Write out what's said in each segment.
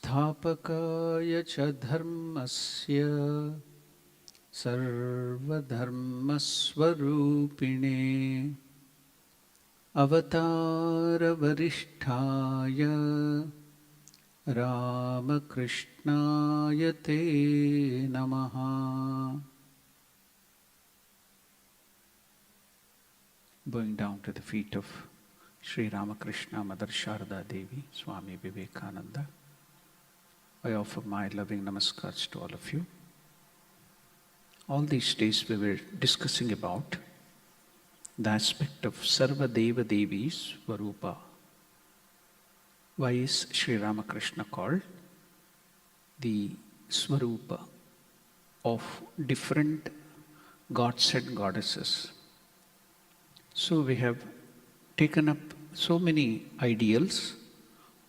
संस्थापकाय च धर्मस्य सर्वधर्मस्वरूपिणे अवतारवरिष्ठाय रामकृष्णाय ते नमः। Bowing down to the feet of Sri Ramakrishna, Mother Sharda Devi, Swami Vivekananda, I offer my loving namaskars to all of you. All these days we were discussing about the aspect of Sarva Deva Devi's Swarupa. Why is Sri Ramakrishna called the Swarupa of different gods and goddesses? So we have taken up so many ideals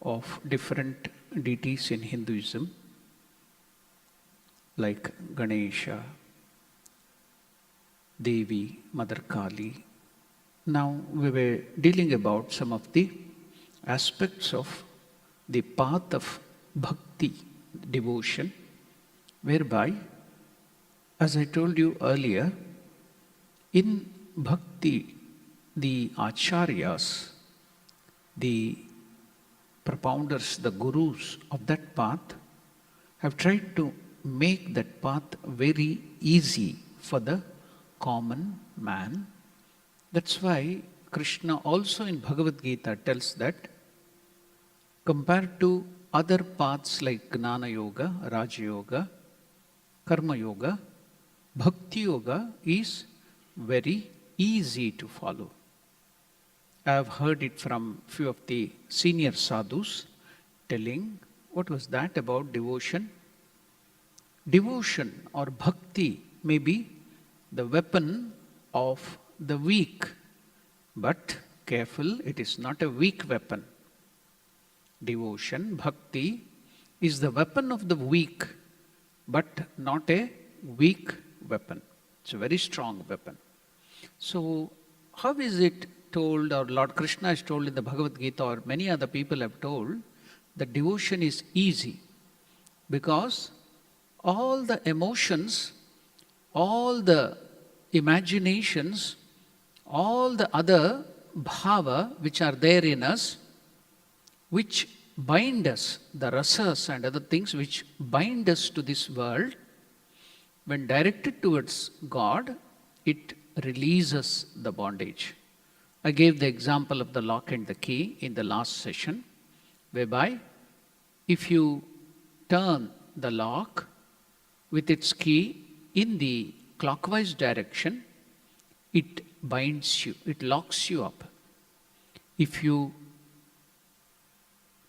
of different deities in Hinduism, like Ganesha, Devi, Mother Kali. Now we were dealing about some of the aspects of the path of bhakti, devotion, whereby, as I told you earlier, in bhakti, the acharyas, the propounders, the gurus of that path have tried to make that path very easy for the common man. That's why Krishna also in Bhagavad Gita tells that compared to other paths like Gnana Yoga, Raja Yoga, Karma Yoga, Bhakti Yoga is very easy to follow. I have heard it from few of the senior sadhus telling, what was that about devotion? Devotion or bhakti may be the weapon of the weak, but careful, it is not a weak weapon. Devotion, bhakti is the weapon of the weak, but not a weak weapon. It's a very strong weapon. So, how is it told, or Lord Krishna has told in the Bhagavad Gita, or many other people have told, that devotion is easy? Because all the emotions, all the imaginations, all the other bhava which are there in us, which bind us, the rasas and other things which bind us to this world, when directed towards God, it releases the bondage. I gave the example of the lock and the key in the last session, whereby if you turn the lock with its key in the clockwise direction, it binds you, it locks you up. If you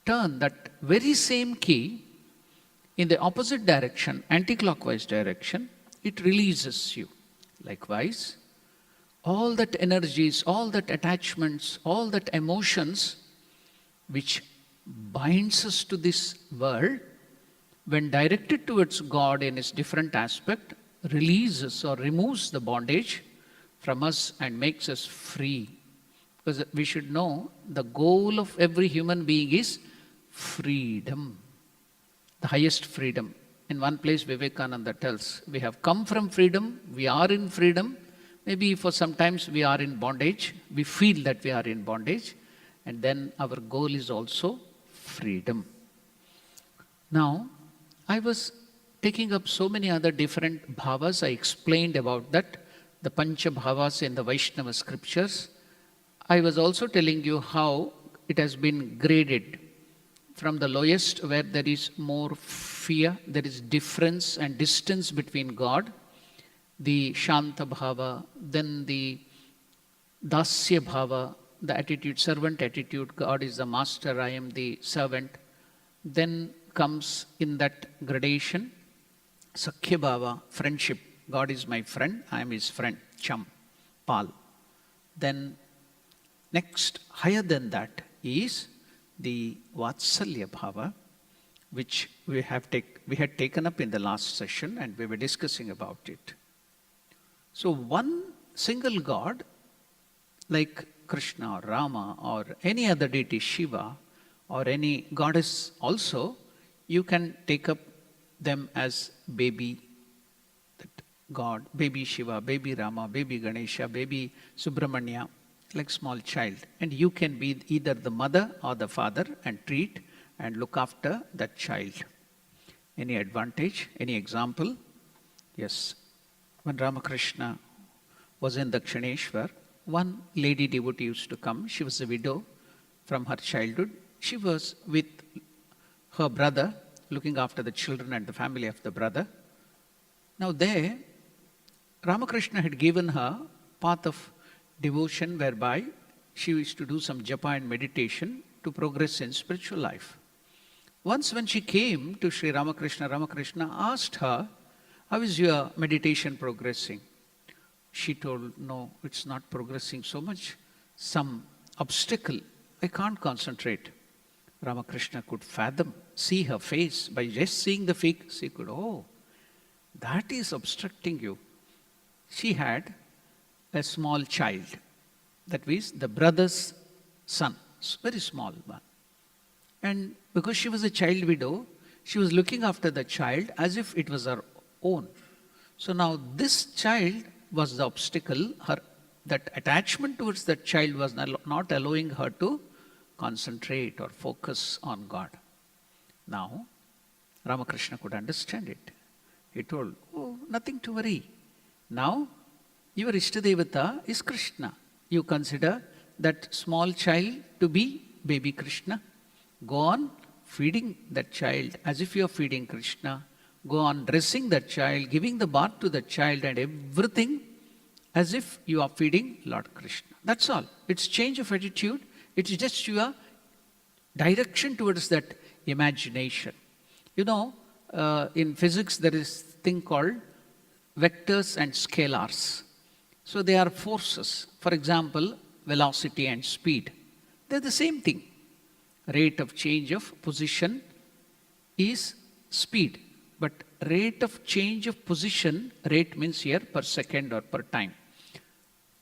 turn that very same key in the opposite direction, anti-clockwise direction, it releases you. Likewise, all that energies, all that attachments, all that emotions which binds us to this world, when directed towards God in its different aspect, releases or removes the bondage from us and makes us free. Because we should know the goal of every human being is freedom, the highest freedom. In one place Vivekananda tells, we have come from freedom, we are in freedom. Maybe for sometimes we are in bondage, we feel that we are in bondage, and then our goal is also freedom. Now, I was taking up so many other different bhavas. I explained about that, the Pancha Bhavas in the Vaishnava scriptures. I was also telling you how it has been graded from the lowest, where there is more fear, there is difference and distance between God, the Shanta Bhava, then the Dasya Bhava, the attitude, servant attitude, God is the master, I am the servant. Then comes in that gradation, Sakhya Bhava, friendship, God is my friend, I am his friend, chum, pal. Then next, higher than that is the Vatsalya Bhava, which we had taken up in the last session and we were discussing about it. So one single God, like Krishna or Rama or any other deity, Shiva, or any goddess also, you can take up them as baby God, baby Shiva, baby Rama, baby Ganesha, baby Subramanya, like small child. And you can be either the mother or the father and treat and look after that child. Any advantage? Any example? Yes. When Ramakrishna was in Dakshineshwar, one lady devotee used to come. She was a widow from her childhood. She was with her brother, looking after the children and the family of the brother. Now there, Ramakrishna had given her path of devotion whereby she used to do some japa and meditation to progress in spiritual life. Once when she came to Sri Ramakrishna, Ramakrishna asked her, how is your meditation progressing? She told, no, it's not progressing so much. Some obstacle, I can't concentrate. Ramakrishna could fathom, see her face. By just seeing the face, he could, oh, that is obstructing you. She had a small child, that means the brother's son, very small one. And because she was a child widow, she was looking after the child as if it was her own. So now this child was the obstacle. That attachment towards that child was not allowing her to concentrate or focus on God. Now, Ramakrishna could understand it. He told, oh, nothing to worry. Now, your Ishtadevata is Krishna. You consider that small child to be baby Krishna. Go on feeding that child as if you are feeding Krishna. Go on dressing that child, giving the bath to the child and everything as if you are feeding Lord Krishna. That's all. It's change of attitude. It's just your direction towards that imagination. You know, in physics there is a thing called vectors and scalars. So they are forces. For example, velocity and speed. They're the same thing. Rate of change of position is speed. But rate of change of position, rate means here per second or per time,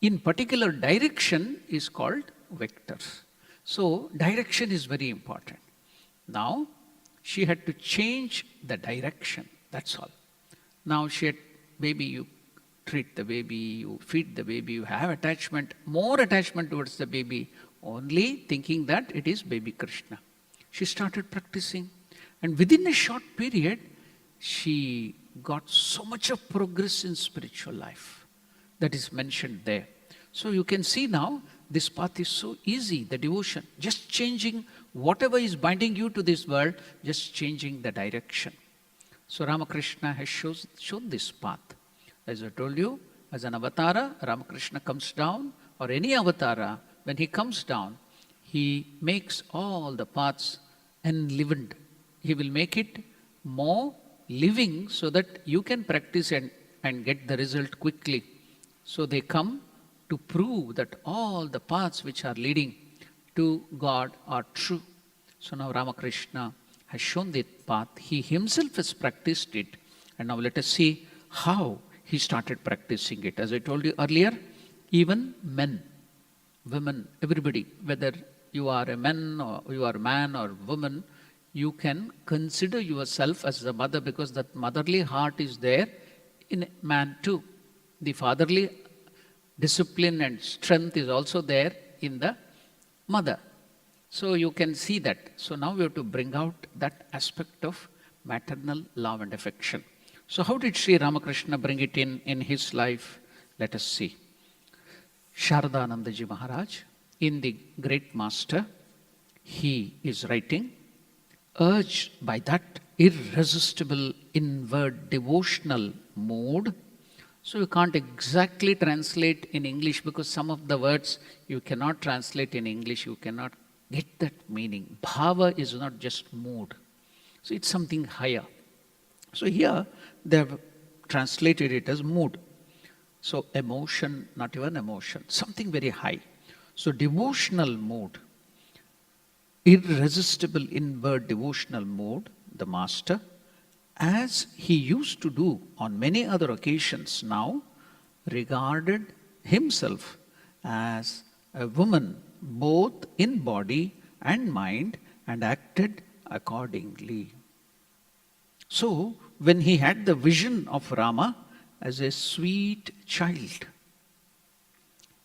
in particular direction is called vectors. So direction is very important. Now she had to change the direction. That's all. Now she had, baby, you treat the baby, you feed the baby, you have attachment, more attachment towards the baby, only thinking that it is baby Krishna. She started practicing, and within a short period, she got so much of progress in spiritual life. That is mentioned there. So you can see now, this path is so easy, the devotion. Just changing whatever is binding you to this world, just changing the direction. So Ramakrishna has shown this path. As I told you, as an avatara, Ramakrishna comes down, or any avatara, when he comes down, he makes all the paths enlivened. He will make it more living so that you can practice and get the result quickly. So they come to prove that all the paths which are leading to God are true. So now Ramakrishna has shown that path. He himself has practiced it. And now let us see how he started practicing it. As I told you earlier, even men, women, everybody, whether you are a man or you are a man or woman, you can consider yourself as the mother, because that motherly heart is there in man too. The fatherly discipline and strength is also there in the mother. So you can see that. So now we have to bring out that aspect of maternal love and affection. So how did Sri Ramakrishna bring it in his life? Let us see. Shardanandaji Maharaj, in the Great Master, he is writing, urged by that irresistible inward devotional mood. So you can't exactly translate in English, because some of the words you cannot translate in English, you cannot get that meaning. Bhava is not just mood. So it's something higher. So here they have translated it as mood. So emotion, not even emotion, something very high. So devotional mood, irresistible inward devotional mood, the master, as he used to do on many other occasions now, regarded himself as a woman both in body and mind and acted accordingly. So, when he had the vision of Rama as a sweet child,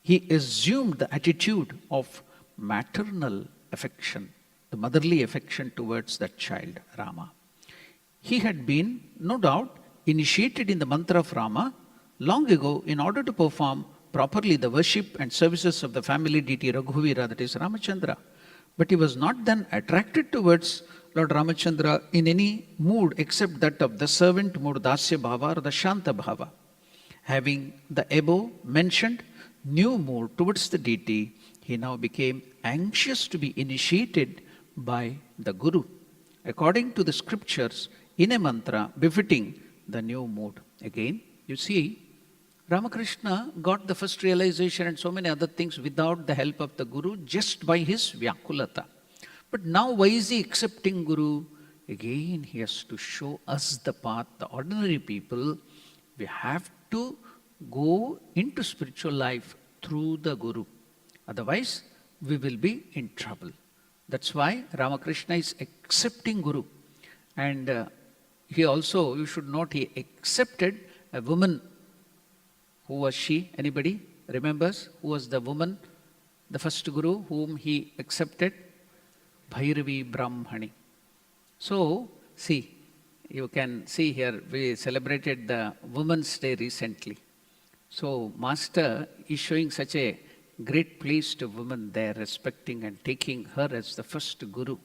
he assumed the attitude of maternal affection, the motherly affection towards that child, Rama. He had been, no doubt, initiated in the mantra of Rama long ago in order to perform properly the worship and services of the family deity Raghuvira, that is Ramachandra. But he was not then attracted towards Lord Ramachandra in any mood except that of the servant mood, Dasya Bhava or the Shanta Bhava. Having the above mentioned new mood towards the deity, he now became anxious to be initiated by the Guru, according to the scriptures, in a mantra befitting the new mood. Again, you see, Ramakrishna got the first realization and so many other things without the help of the Guru, just by his Vyakulata. But now why is he accepting Guru? Again, he has to show us the path. The ordinary people, we have to go into spiritual life through the Guru. Otherwise, we will be in trouble. That's why Ramakrishna is accepting Guru. And he also, you should note, he accepted a woman. Who was she? Anybody remembers? Who was the woman, the first Guru whom he accepted? Bhairavi Brahmani. So, see, you can see here, we celebrated the Women's Day recently. So, Master is showing such a great place to women there, respecting and taking her as the first Guru.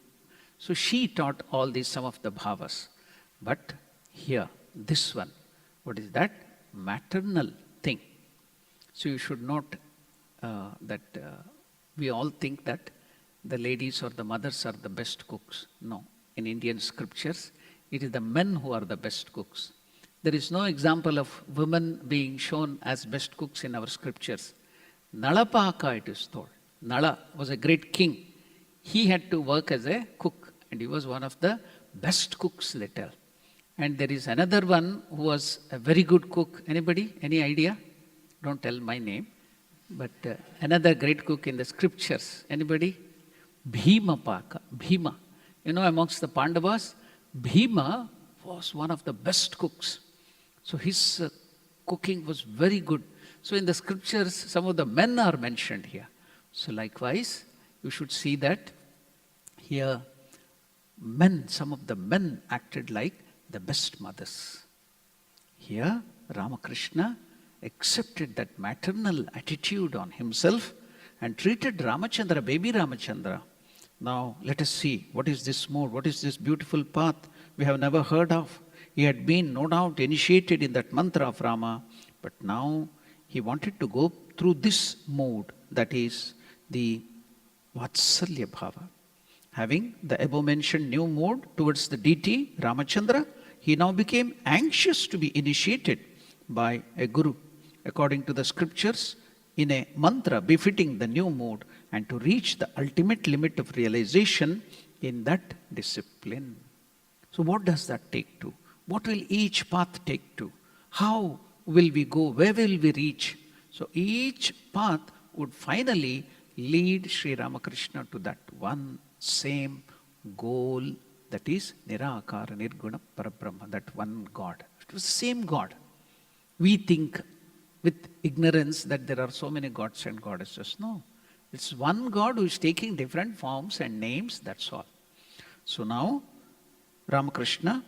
So, she taught all these, some of the bhavas. But here, this one, what is that? Maternal thing. So you should note that we all think that the ladies or the mothers are the best cooks. No. In Indian scriptures, it is the men who are the best cooks. There is no example of women being shown as best cooks in our scriptures. Nalapaka, it is told. Nala was a great king. He had to work as a cook, and he was one of the best cooks, they tell. And there is another one who was a very good cook. Anybody? Any idea? Don't tell my name. But another great cook in the scriptures. Anybody? Bhima Paka. Bhima. You know, amongst the Pandavas, Bhima was one of the best cooks. So his cooking was very good. So in the scriptures, some of the men are mentioned here. So likewise, you should see that here men, some of the men acted like the best mothers. Here, Ramakrishna accepted that maternal attitude on himself and treated Ramachandra, baby Ramachandra. Now, let us see, what is this mode? What is this beautiful path we have never heard of? He had been, no doubt, initiated in that mantra of Rama, but now he wanted to go through this mode, that is the Vatsalya Bhava. Having the above mentioned new mode towards the deity, Ramachandra, he now became anxious to be initiated by a Guru, according to the scriptures, in a mantra befitting the new mode, and to reach the ultimate limit of realization in that discipline. So what does that take to? What will each path take to? How will we go? Where will we reach? So each path would finally lead Sri Ramakrishna to that one same goal, that is Nirakara Nirguna Parabrahma, that one God. It was the same God. We think with ignorance that there are so many gods and goddesses. No. It's one God who is taking different forms and names, that's all. So now, Ramakrishna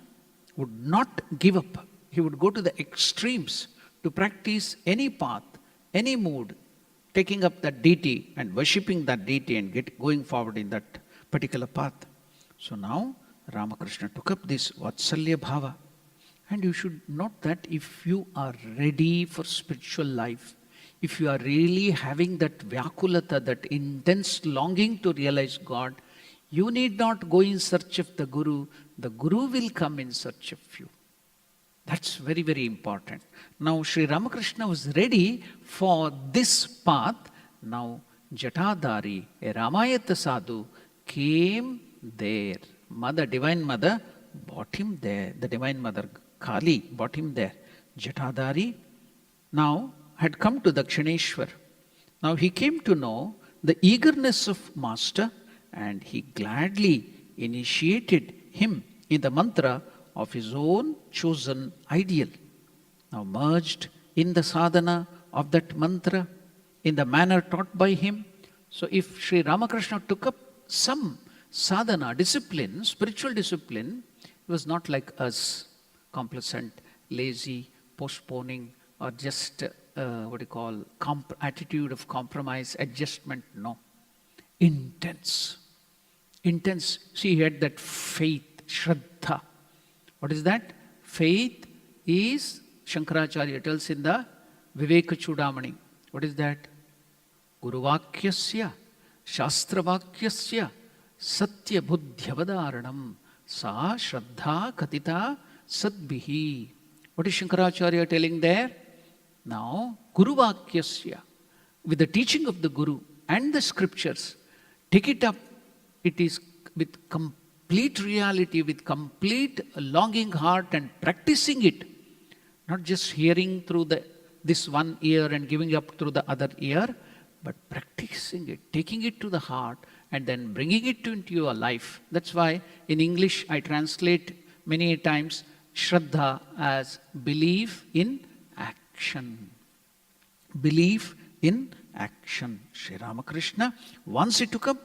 would not give up. He would go to the extremes to practice any path, any mood, taking up that deity and worshipping that deity and going forward in that particular path. So now, Ramakrishna took up this Vatsalya Bhava. And you should note that if you are ready for spiritual life, if you are really having that Vyakulata, that intense longing to realize God, you need not go in search of the Guru. The Guru will come in search of you. That's very, very important. Now, Sri Ramakrishna was ready for this path. Now, Jatadhari, a Ramayata sadhu, came there. Mother, Divine Mother, brought him there. The Divine Mother, Kali, brought him there. Jatadhari now had come to Dakshineshwar. Now he came to know the eagerness of Master, and he gladly initiated him in the mantra of his own chosen ideal, now merged in the sadhana of that mantra in the manner taught by him. So if Sri Ramakrishna took up some sadhana, discipline, spiritual discipline, it was not like us, complacent, lazy, postponing, or just attitude of compromise, adjustment. No. Intense. Intense. See, he had that faith, Shraddha. What is that? Faith is, Shankaracharya tells in the Viveka Chudamani. What is that? Guruvakyasya, Shastravakyasya, Satya Buddhyavadaranam, Sa Shraddha Katita Sadbihi. What is Shankaracharya telling there? Now, Guruvakyasya, with the teaching of the Guru and the scriptures, take it up. It is with complete reality, with complete longing heart and practicing it. Not just hearing through this one ear and giving up through the other ear, but practicing it, taking it to the heart and then bringing it into your life. That's why in English I translate many times Shraddha as belief in action. Belief in action. Sri Ramakrishna, once he took up,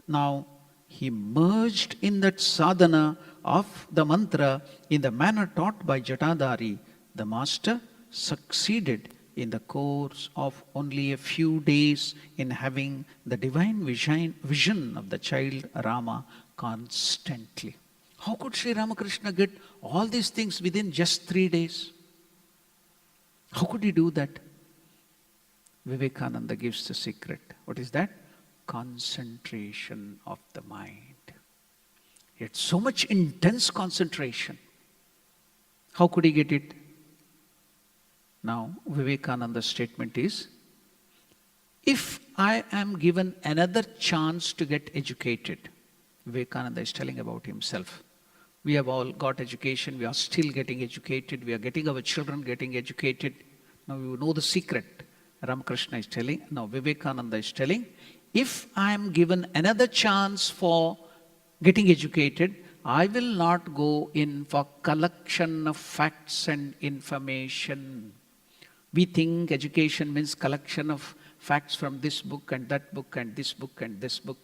now he merged in that sadhana of the mantra in the manner taught by Jatadhari. The master succeeded in the course of only a few days in having the divine vision of the child Rama constantly. How could Sri Ramakrishna get all these things within just 3 days? How could he do that? Vivekananda gives the secret. What is that? Concentration of the mind. He had so much intense concentration. How could he get it? Now, Vivekananda's statement is, if I am given another chance to get educated, Vivekananda is telling about himself. We have all got education, we are still getting educated, we are getting our children getting educated. Now you know the secret. Ramakrishna is telling, now Vivekananda is telling, if I am given another chance for getting educated, I will not go in for collection of facts and information. We think education means collection of facts from this book and that book and this book and this book.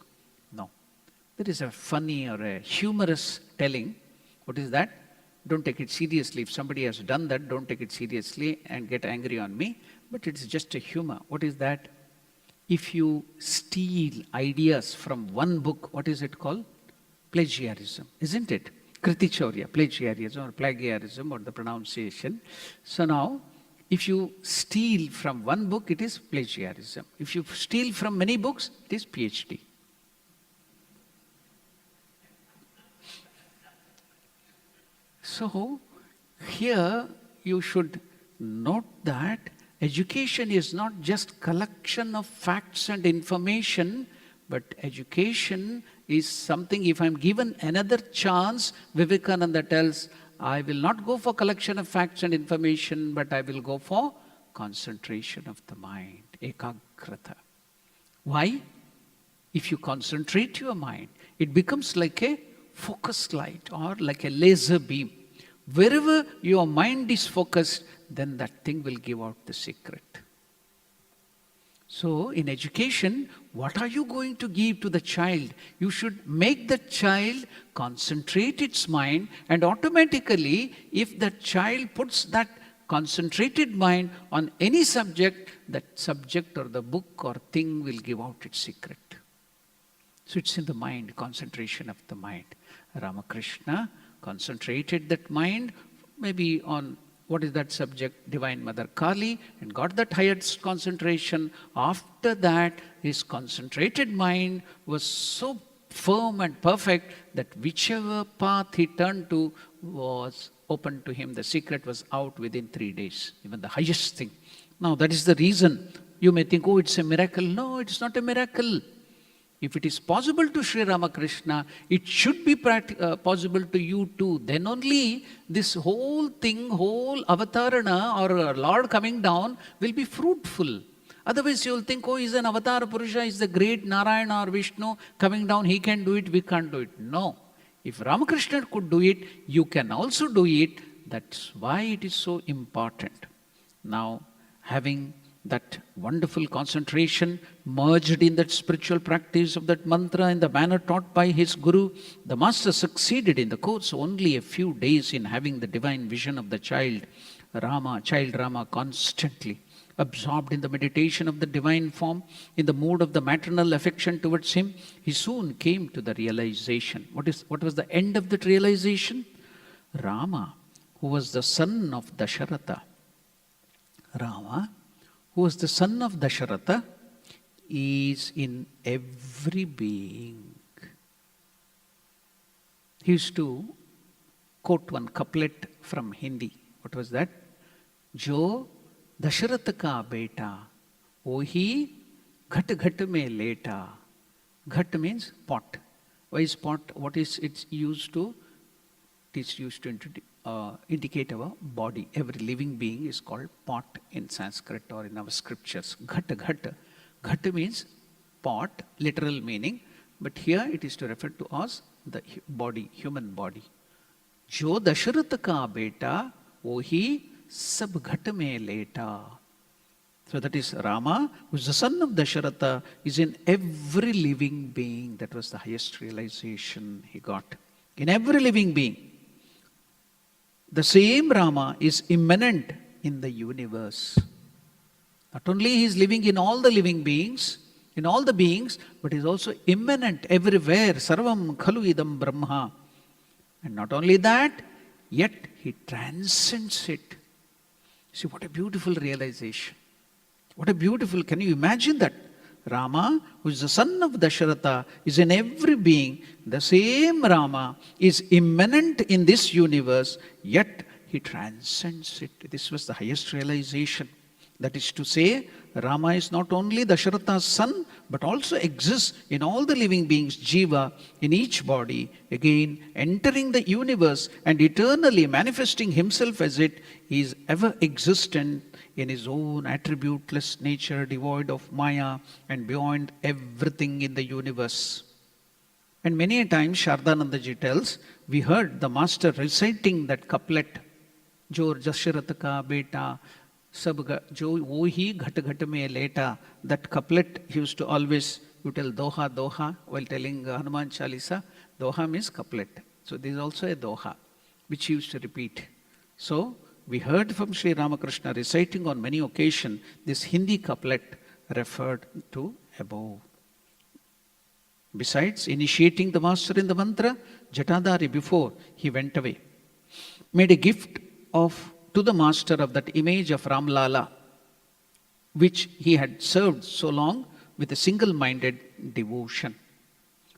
No. There is a funny or a humorous telling. What is that? Don't take it seriously. If somebody has done that, don't take it seriously and get angry on me. But it's just a humor. What is that? If you steal ideas from one book, what is it called? Plagiarism, isn't it? Kritichaurya, plagiarism or plagiarism or the pronunciation. So now, if you steal from one book, it is plagiarism. If you steal from many books, it is PhD. So, here you should note that education is not just collection of facts and information, but education is something, if I am given another chance, Vivekananda tells, I will not go for collection of facts and information, but I will go for concentration of the mind, ekagrata. Why? If you concentrate your mind, it becomes like a focus light or like a laser beam. Wherever your mind is focused, then that thing will give out the secret. So, in education, what are you going to give to the child? You should make the child concentrate its mind, and automatically, if that child puts that concentrated mind on any subject, that subject or the book or thing will give out its secret. So, it's in the mind, concentration of the mind. Ramakrishna concentrated that mind maybe on what is that subject? Divine Mother Kali, and got that highest concentration. After that, his concentrated mind was so firm and perfect that whichever path he turned to was open to him. The secret was out within 3 days, even the highest thing. Now, that is the reason you may think, oh, it's a miracle. No, it's not a miracle. If it is possible to Sri Ramakrishna, it should be possible to you too. Then only this whole thing, whole avatarana or Lord coming down will be fruitful. Otherwise you will think, oh, he's an avatar Purusha, he's the great Narayana or Vishnu coming down, he can do it, we can't do it. No. If Ramakrishna could do it, you can also do it. That's why it is so important. Now, having that wonderful concentration merged in that spiritual practice of that mantra in the manner taught by his guru, the master succeeded in the course only a few days in having the divine vision of the child Rama, constantly absorbed in the meditation of the divine form, in the mood of the maternal affection towards him. He soon came to the realization. What was the end of that realization? Rama, who was the son of Dasharatha, who was the son of Dasharatha, is in every being. He used to quote one couplet from Hindi. What was that? Jo Dasharatha ka beta, ohi ghat ghat mein leta. Ghat means pot. Why is pot? What is it used to? It is used to indicate our body. Every living being is called pot in Sanskrit or in our scriptures. Ghat ghat. Ghat means pot, literal meaning, but here it is to refer to us the body, human body. Jo Dasharatha ka beta, ohi sab ghat mein leta. So that is Rama, who is the son of Dasharatha, is in every living being. That was the highest realization he got. In every living being. The same Rama is immanent in the universe. Not only he is living in all the living beings, in all the beings, but he is also immanent everywhere. Sarvam khalu idam brahma. And not only that, yet he transcends it. See, what a beautiful realization. What a beautiful, can you imagine that? Rama, who is the son of Dasharatha, is in every being. The same Rama is immanent in this universe, yet he transcends it. This was the highest realization. That is to say, Rama is not only Dasharatha's son, but also exists in all the living beings, Jiva, in each body, again entering the universe and eternally manifesting himself as it. He is ever existent in his own attributeless nature, devoid of Maya and beyond everything in the universe. And many a times, Shardanandaji tells, we heard the master reciting that couplet, Jo Dasharatha ka beta, sab jo wohi ghat ghat mein leta. That couplet he used to always, you tell doha, doha, while telling Hanuman Chalisa. Doha means couplet. So there is also a doha, which he used to repeat. So, we heard from Sri Ramakrishna reciting on many occasions this Hindi couplet referred to above. Besides initiating the master in the mantra, Jatadhari, before he went away, made a gift to the master of that image of Ramlala, which he had served so long with a single-minded devotion.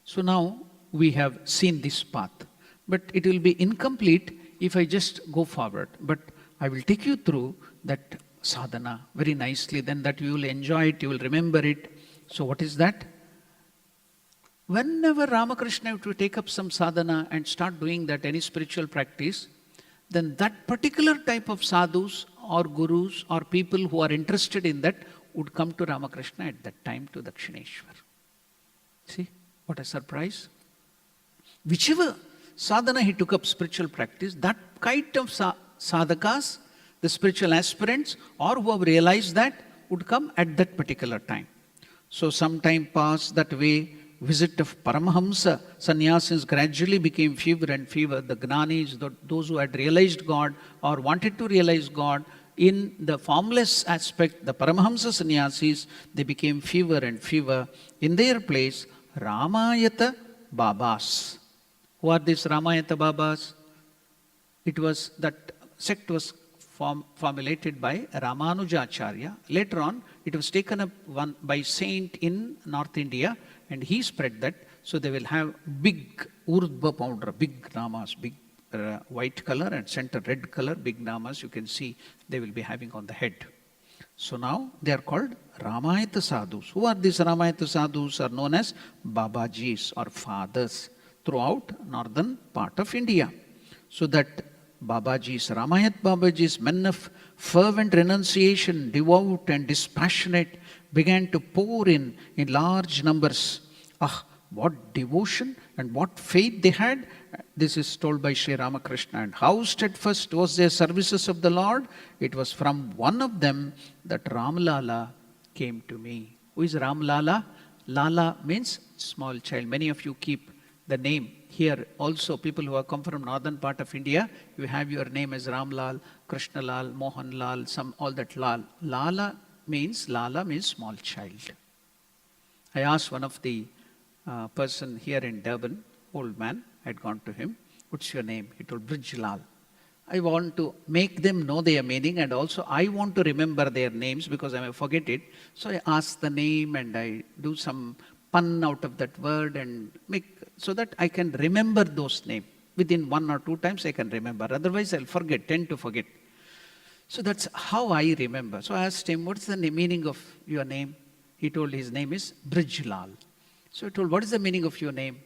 So now we have seen this path, but it will be incomplete if I just go forward. But I will take you through that sadhana very nicely, then that you will enjoy it, you will remember it. So what is that? Whenever Ramakrishna have to take up some sadhana and start doing that, any spiritual practice, then that particular type of sadhus or gurus or people who are interested in that would come to Ramakrishna at that time to Dakshineshwar. See, what a surprise. Whichever sadhana he took up spiritual practice, that kind of sadhakas, the spiritual aspirants, or who have realized that, would come at that particular time. So some time passed that way. Visit of Paramahamsa sannyasis gradually became fewer and fewer. The Gnanis, those who had realized God or wanted to realize God in the formless aspect, the Paramahamsa sannyasis, they became fewer and fewer. In their place, Ramayata Babas. Who are these Ramayata Babas? It was that sect was formulated by Ramanujacharya. Later on, it was taken up by saint in North India, and he spread that. So they will have big urdhva powder, big namas, big white color and center red color, big namas you can see they will be having on the head. So now they are called Ramayata Sadhus. Who are these Ramayata Sadhus? Are known as Babajis or fathers throughout northern part of India. So that Babajis, Ramayat Babajis, men of fervent renunciation, devout and dispassionate, began to pour in large numbers. what devotion and what faith they had. This is told by Sri Ramakrishna. And how steadfast was their services of the Lord? It was from one of them that Ramlala came to me. Who is Ramlala? Lala means small child. Many of you keep the name. Here also, people who have come from northern part of India, you have your name as Ramlal, Krishnalal, Mohanlal, all that Lal. Lala means small child. I asked one of the person here in Durban, old man, I had gone to him, what's your name? He told Brijlal. I want to make them know their meaning, and also I want to remember their names because I may forget it. So I ask the name and I do some pun out of that word and make so that I can remember those names. Within 1 or 2 times I can remember. Otherwise I'll tend to forget. So that's how I remember. So I asked him, what's the meaning of your name? He told his name is Brijlal. So I told, what is the meaning of your name?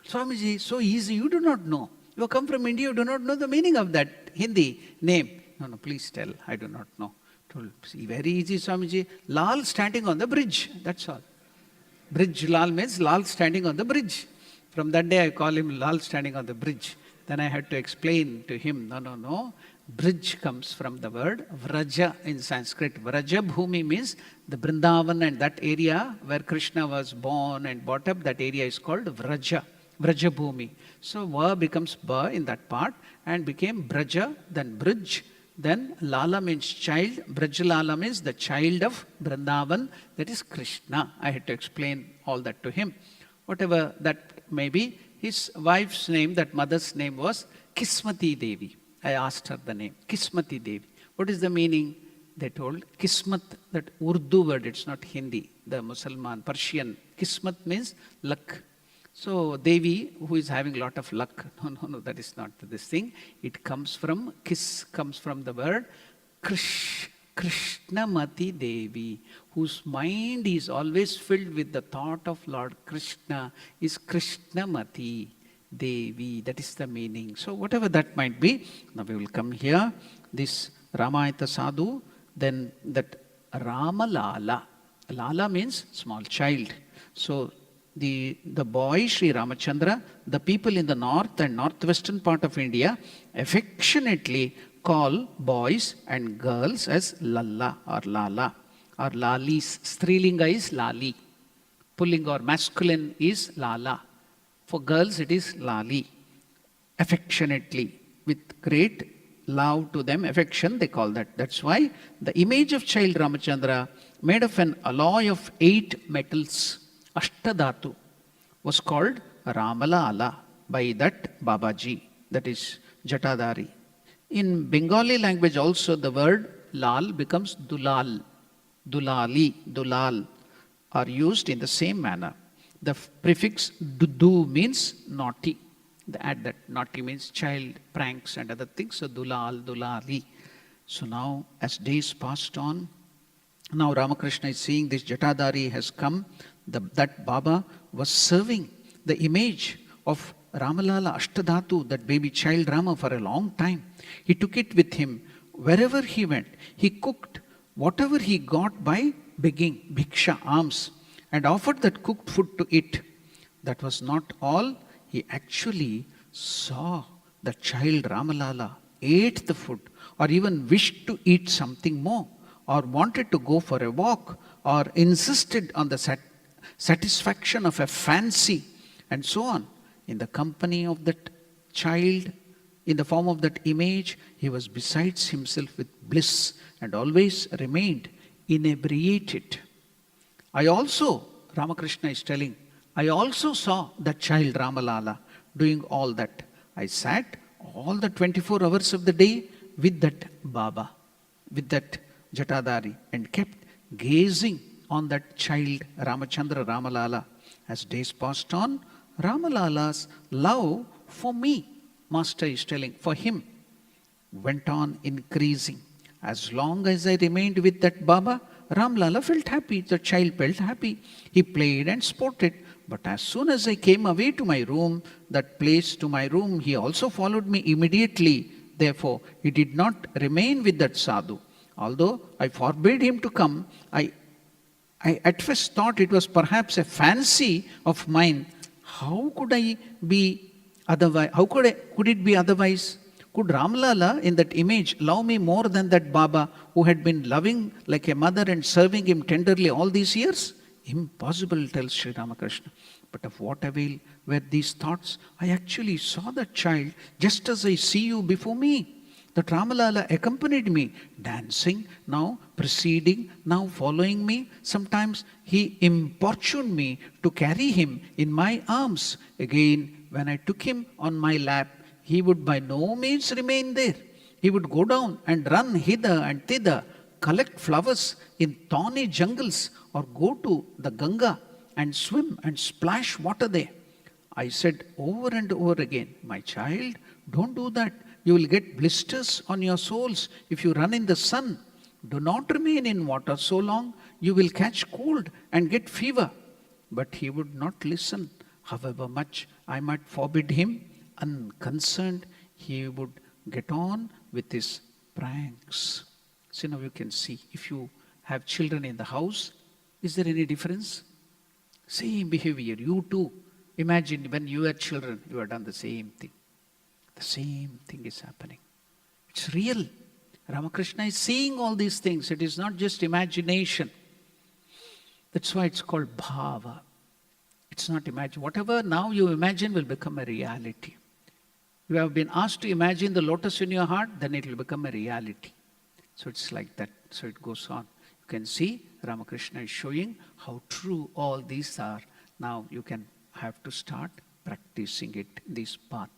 Swamiji, so easy, you do not know. You come from India, you do not know the meaning of that Hindi name. No, please tell, I do not know. Told, see, very easy, Swamiji. Lal standing on the bridge, that's all. Bridge Lal means Lal standing on the bridge. From that day I call him Lal standing on the bridge. Then I had to explain to him, no. Bridge comes from the word Vraja in Sanskrit. Vraja Bhumi means the Vrindavan and that area where Krishna was born and brought up, that area is called Vraja. Vraja Bhumi. So Va becomes Ba in that part and became Braja, then Bridge, then Lala means child. Braj Lala means the child of Vrindavan, that is Krishna. I had to explain all that to him. Whatever that may be, his wife's name, that mother's name was Kismati Devi. I asked her the name, Kismati Devi. What is the meaning? They told, Kismat, that Urdu word, it's not Hindi, the Muslim, Persian. Kismat means luck. So Devi, who is having a lot of luck, no, that is not this thing. It comes from, comes from the word Krishnamati Devi, whose mind is always filled with the thought of Lord Krishna, is Krishnamati Devi. That is the meaning. So whatever that might be, now we will come here. This Ramayata Sadhu, then that Ramalala. Lala means small child. So the boy Sri Ramachandra, the people in the north and northwestern part of India affectionately call boys and girls as Lalla or Lala or Lalis. Strilinga is Lali. Pulling or masculine is Lala. For girls it is Lali. Affectionately, with great love to them, affection they call that. That's why the image of child Ramachandra, made of an alloy of 8 metals, Ashtadhatu, was called Ramalala by that Babaji, that is Jatadari. In Bengali language also the word Lal becomes Dulal, Dulali, Dulal are used in the same manner. The prefix Dudu means naughty. Add that naughty means child, pranks and other things. So Dulal, Dulali. So now as days passed on, now Ramakrishna is seeing this Jatadari has come. That Baba was serving the image of Ramalala Ashtadhatu, that baby child Rama, for a long time. He took it with him wherever he went. He cooked whatever he got by begging, bhiksha, alms, and offered that cooked food to eat. That was not all. He actually saw the child Ramalala ate the food, or even wished to eat something more, or wanted to go for a walk, or insisted on the satisfaction of a fancy, and so on. In the company of that child, in the form of that image, he was besides himself with bliss and always remained inebriated. I also, Ramakrishna is telling, I also saw that child Ramalala doing all that. I sat all the 24 hours of the day with that Baba, with that Jatadari, and kept gazing on that child Ramachandra Ramalala. As days passed on, Ramalala's love for me, Master is telling, for him, went on increasing. As long as I remained with that Baba, Ramalala felt happy, the child felt happy. He played and sported. But as soon as I came away to my room, that place to my room, he also followed me immediately. Therefore, he did not remain with that sadhu. Although I forbade him to come, I at first thought it was perhaps a fancy of mine, how could I be otherwise? Could it be otherwise? Could Ramlala in that image love me more than that Baba who had been loving like a mother and serving him tenderly all these years? Impossible, tells Sri Ramakrishna. But of what avail were these thoughts? I actually saw that child just as I see you before me. That Ramalala accompanied me, dancing, now preceding, now following me. Sometimes he importuned me to carry him in my arms. Again, when I took him on my lap, he would by no means remain there. He would go down and run hither and thither, collect flowers in thorny jungles, or go to the Ganga and swim and splash water there. I said over and over again, my child, don't do that. You will get blisters on your soles if you run in the sun. Do not remain in water so long. You will catch cold and get fever. But he would not listen. However much I might forbid him, unconcerned, he would get on with his pranks. So now you can see, if you have children in the house, is there any difference? Same behavior. You too. Imagine when you were children, you have done the same thing. The same thing is happening. It's real. Ramakrishna is seeing all these things. It is not just imagination. That's why it's called bhava. It's not imagine. Whatever now you imagine will become a reality. You have been asked to imagine the lotus in your heart, then it will become a reality. So it's like that. So it goes on. You can see Ramakrishna is showing how true all these are. Now you can have to start practicing it, this path.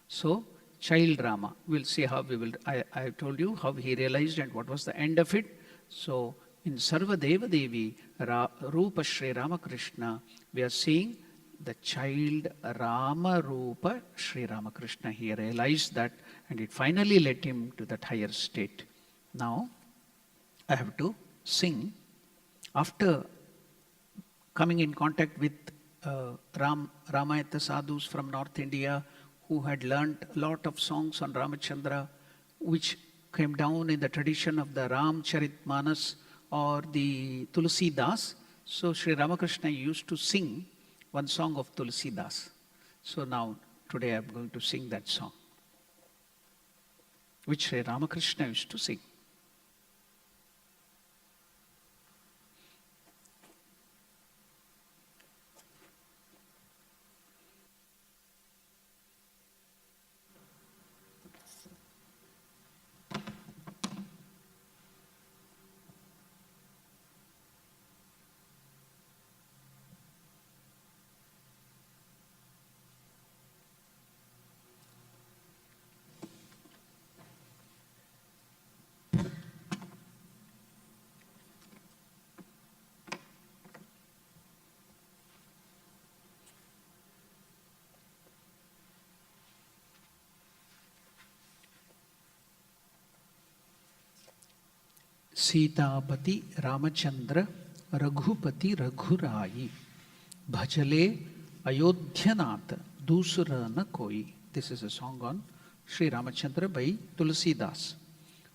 So, child Rama, we'll see how we will, I told you how he realized and what was the end of it. So, in Sarva Deva Devi, Rupa Sri Ramakrishna, we are seeing the child Rama Rupa Sri Ramakrishna. He realized that and it finally led him to that higher state. Now, I have to sing. After coming in contact with Ramayata sadhus from North India, who had learnt a lot of songs on Ramachandra, which came down in the tradition of the Ramcharitmanas or the Tulsi Das. So Sri Ramakrishna used to sing one song of Tulsi Das. So now, today I am going to sing that song, which Sri Ramakrishna used to sing. Sitapati Ramachandra Raghupati Raghurayi Bhajale Ayodhyanatha Dusura na Koi. This is a song on Sri Ramachandra by Tulsi Das.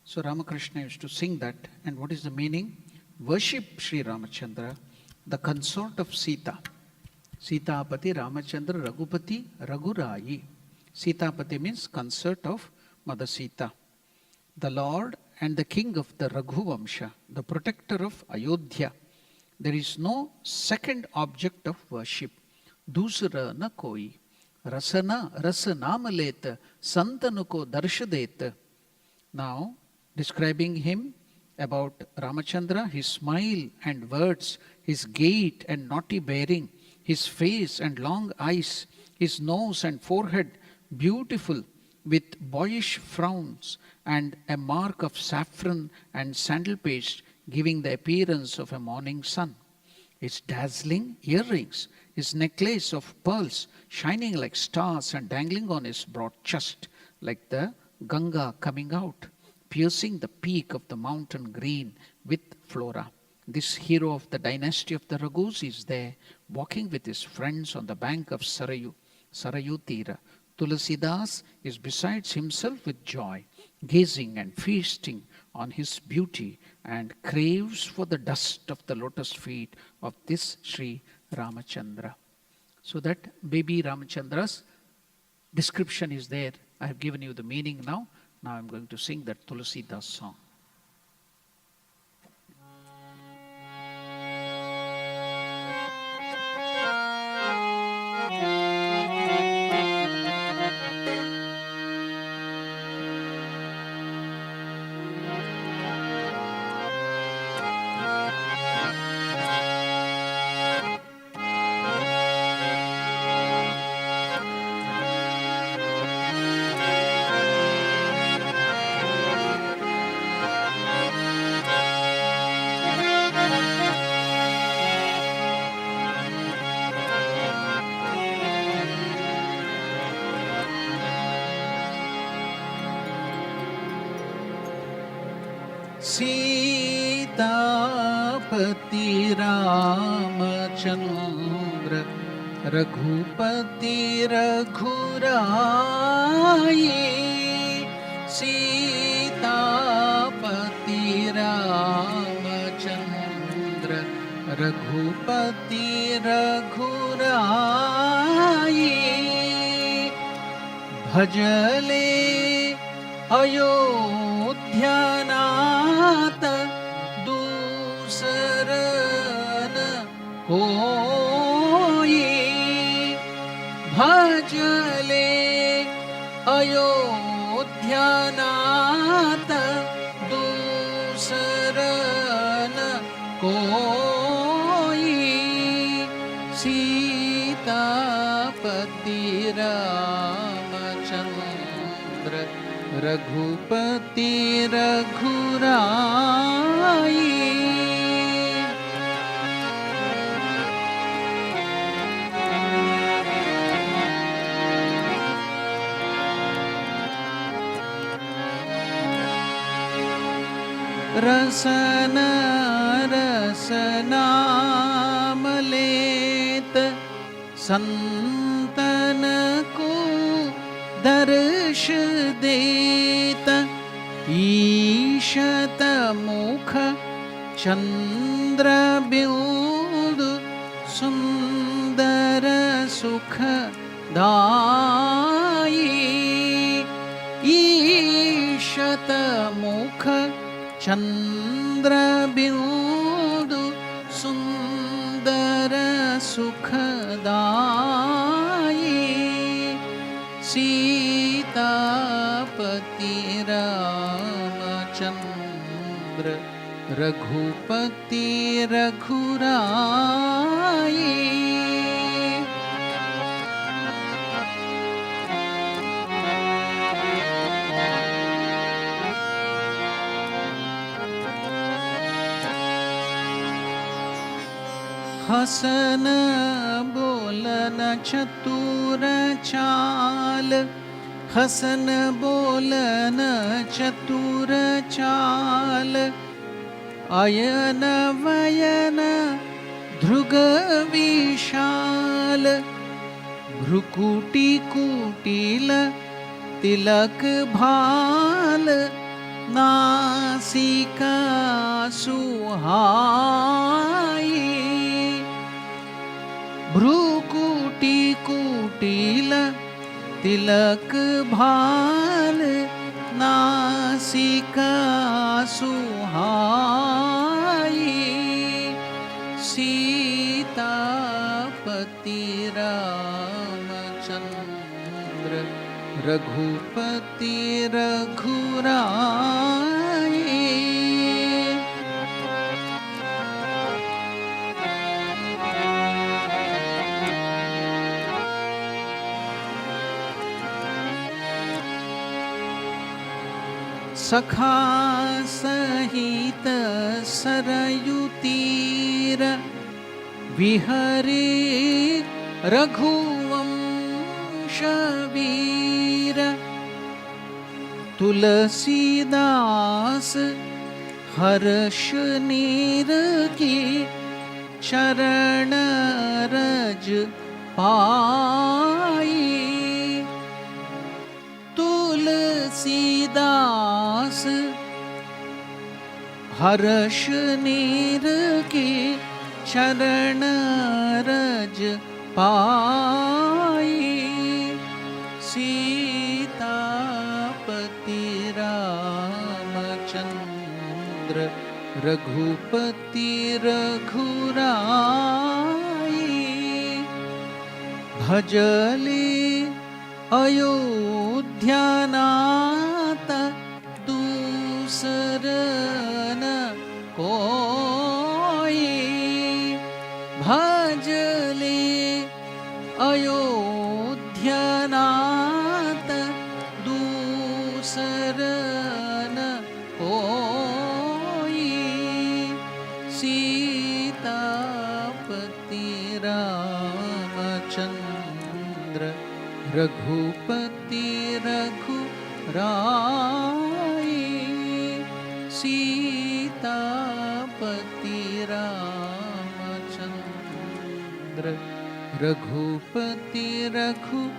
So Ramakrishna used to sing that. And what is the meaning? Worship Sri Ramachandra, the consort of Sita. Sitapati Ramachandra Raghupati Raghurayi. Sitapati means consort of Mother Sita. The Lord and the king of the Raghuvamsha, the protector of Ayodhya. There is no second object of worship. Dusra na koi. Rasana rasanamaleta santanuko darshadeta. Now, describing him about Ramachandra, his smile and words, his gait and naughty bearing, his face and long eyes, his nose and forehead, beautiful with boyish frowns and a mark of saffron and sandal paste giving the appearance of a morning sun. His dazzling earrings, his necklace of pearls shining like stars and dangling on his broad chest like the Ganga coming out, piercing the peak of the mountain green with flora. This hero of the dynasty of the Raghus is there, walking with his friends on the bank of Sarayu Tira. Tulsidas is besides himself with joy, gazing and feasting on his beauty and craves for the dust of the lotus feet of this Sri Ramachandra. So that baby Ramachandra's description is there. I have given you the meaning now. Now I'm going to sing that Tulsi Das song. Sitapati Ramchandra Raghupati रघुराई, Sitapati Ramchandra Raghupati रघुराई, भजले अयोध्यानाथ दूसरन कोई, भजले अयोध्यानाथ दूसरन कोई, सीतापति रामचंद्र रघुपति रघुराई। रसन रसनाम लेत संतन को दर्श देत, ईशत मुख चंद्र बिंदु सुंदर सुख दाई, ईशत मुख चंद्र बिंदु सुंदर सुख दाई, सीतापति रामचंद्र रघुपति रघुराई। हसन बोलन चतुर चाल, हसन बोलन चतुर चाल, अयन वयन धृग विशाल, भ्रुकुटी कुटिल तिलक भाल, नासिका सुहाई, भ्रुकुटी कुटिल तिलक भाल, नासिका सुहाई, सीतापति रामचंद्र रघुपति रघुराई। सखा सहित सरयू तीर, विहरे रघुवंश वीर, तुलसीदास हर्ष नीर की चरण रज पाई, तुलसीदास हर्ष नीर की चरण रज पाई, सीतापति रामचंद्र रघुपति रघुराई, भजले अयोध्यानाथ दूसरन कोई, भजले अयोध्यानाथ दूसरन कोई, सीतापति रामचंद्र रघुपति रघुराई, सीतापति रामचंद्र रघुपति रघुराई।